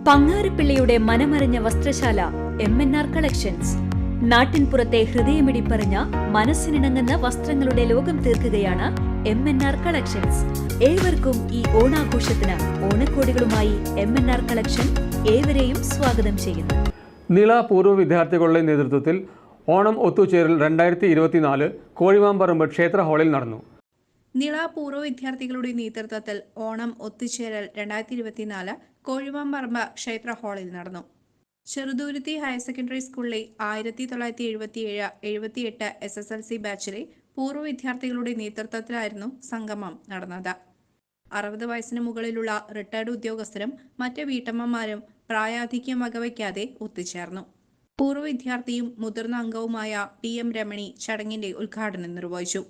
പങ്ങാരപ്പിള്ളിയുടെ മനമറിഞ്ഞ വസ്ത്രശാല MNR collections. നാട്ടിൻപുറത്തെ ഹൃദയമിടിപ്പറിഞ്ഞ മനസ്സിനിണങ്ങുന്ന വസ്ത്രങ്ങളുടെ ലോകം തീർക്കുകയാണ് MNR കളക്ഷൻസ്. ഏവർക്കും ഈ ഓണാഘോഷത്തിന് ഓണക്കോടികളുമായി MNR കളക്ഷൻ ഏവരെയും സ്വാഗതം ചെയ്യുന്നു. നിള പൂർവ്വ വിദ്യാർത്ഥികളുടെ നേതൃത്വത്തിൽ ഓണം ഒത്തുചേരൽ 2024 കോഴിമാമ്പറമ്പ് ക്ഷേത്ര ഹാളിൽ നടന്നു. നിള പൂർവ്വ വിദ്യാർത്ഥികളുടെ നേതൃത്വത്തിൽ ഓണം ഒത്തുചേരൽ 2024 കോഴിമാമ്പറമ്പ് ക്ഷേത്ര ഹാളിൽ നടന്നു. ചെറുതുരുത്തി ഹയർ സെക്കൻഡറി സ്കൂളിലെ 1977-78 SSLC ബാച്ചിലെ പൂർവ്വ വിദ്യാർത്ഥികളുടെ നേതൃത്വത്തിലായിരുന്നു സംഗമം നടന്നത്. 60 വയസ്സിന് മുകളിലുള്ള റിട്ടയർഡ് ഉദ്യോഗസ്ഥരും മറ്റ് വീട്ടമ്മമാരും പ്രായാധിക്യം വകവയ്ക്കാതെ ഒത്തുചേർന്നു. പൂർവ്വ വിദ്യാർത്ഥിയും മുതിർന്ന അംഗവുമായ PM രമണി ചടങ്ങിന്റെ ഉദ്ഘാടനം നിർവഹിച്ചു.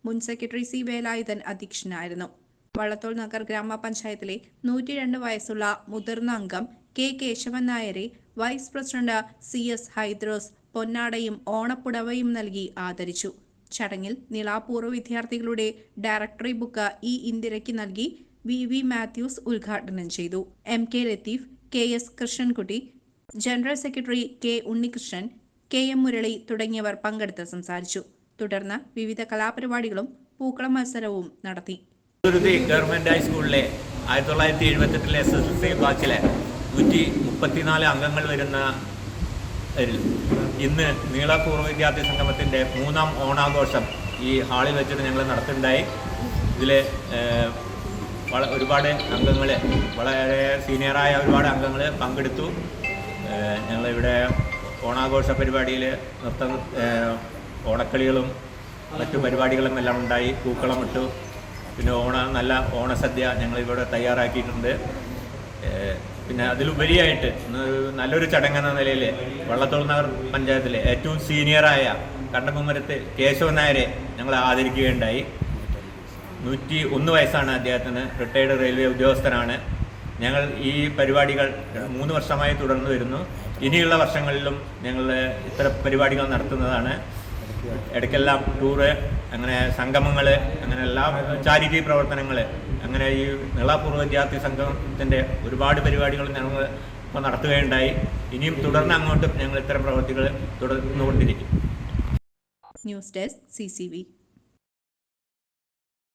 മുൻ സെക്രട്ടറി C വേലായുധൻ അധ്യക്ഷനായിരുന്നു. വള്ളത്തോൾ നഗർ ഗ്രാമപഞ്ചായത്തിലെ 102 വയസ്സുള്ള മുതിർന്ന അംഗം K കേശവൻ നായരെ വൈസ് പ്രസിഡന്റ് CS ഹൈദ്രോസ് പൊന്നാടയും ഓണപ്പുടവയും നൽകി ആദരിച്ചു. ചടങ്ങിൽ നിള പൂർവ്വ വിദ്യാർത്ഥികളുടെ ഡയറക്ടറി ബുക്ക് E ഇന്ദിരയ്ക്ക് നൽകി VV മാത്യൂസ് ഉദ്ഘാടനം ചെയ്തു. MK Latheef, KS Krishnankutty, general secretary K Unnikrishnan, KM Murali തുടങ്ങിയവർ പങ്കെടുത്ത് സംസാരിച്ചു. തുടർന്ന് വിവിധ കലാപരിപാടികളും പൂക്കളം മത്സരവും നടത്തി. ഗവൺമെന്റ് ഹൈസ്കൂളിലെ 1978 SSLC ബാച്ചിലെ 134 അംഗങ്ങൾ വരുന്ന ഇന്ന് നീള പൂർവ്വ വിദ്യാർത്ഥി സംഗമത്തിൻ്റെ 3ാം ഓണാഘോഷം ഈ ഹാളിൽ വെച്ചിട്ട് ഞങ്ങൾ നടത്തുന്നുണ്ടായി. ഇതിൽ ഒരുപാട് അംഗങ്ങൾ, വളരെ സീനിയറായ ഒരുപാട് അംഗങ്ങൾ പങ്കെടുത്തു. ഞങ്ങളിവിടെ ഓണാഘോഷ പരിപാടിയിൽ ഓണക്കളികളും മറ്റു പരിപാടികളും എല്ലാം ഉണ്ടായി. പൂക്കളം ഇട്ടു. പിന്നെ നല്ല ഓണസദ്യ ഞങ്ങളിവിടെ തയ്യാറാക്കിയിട്ടുണ്ട്. പിന്നെ അതിലുപരിയായിട്ട് നല്ലൊരു ചടങ്ങെന്ന നിലയിൽ വള്ളത്തോൾ നഗർ പഞ്ചായത്തിലെ ഏറ്റവും സീനിയറായ കണ്ടകുമരത്ത് കേശവൻ നായരെ ഞങ്ങൾ ആദരിക്കുകയുണ്ടായി. 101 വയസ്സാണ് അദ്ദേഹത്തിന്. റിട്ടയർഡ് റെയിൽവേ ഉദ്യോഗസ്ഥനാണ്. ഞങ്ങൾ ഈ പരിപാടികൾ 3 വർഷമായി തുടർന്നു വരുന്നു. ഇനിയുള്ള വർഷങ്ങളിലും ഞങ്ങൾ ഇത്തരം പരിപാടികൾ നടത്തുന്നതാണ്. ഇടയ്ക്കെല്ലാം ടൂറ്, അങ്ങനെ സംഗമങ്ങൾ, അങ്ങനെ എല്ലാ ചാരിറ്റി പ്രവർത്തനങ്ങൾ, അങ്ങനെ ഈ നിള പൂർവ്വ വിദ്യാർത്ഥി സംഘത്തിൻ്റെ ഒരുപാട് പരിപാടികൾ ഞങ്ങൾ ഇപ്പോൾ നടത്തുകയുണ്ടായി. ഇനിയും തുടർന്ന് അങ്ങോട്ടും ഞങ്ങൾ ഇത്തരം പ്രവർത്തികൾ തുടർന്നുകൊണ്ടിരിക്കും. News desk CCV.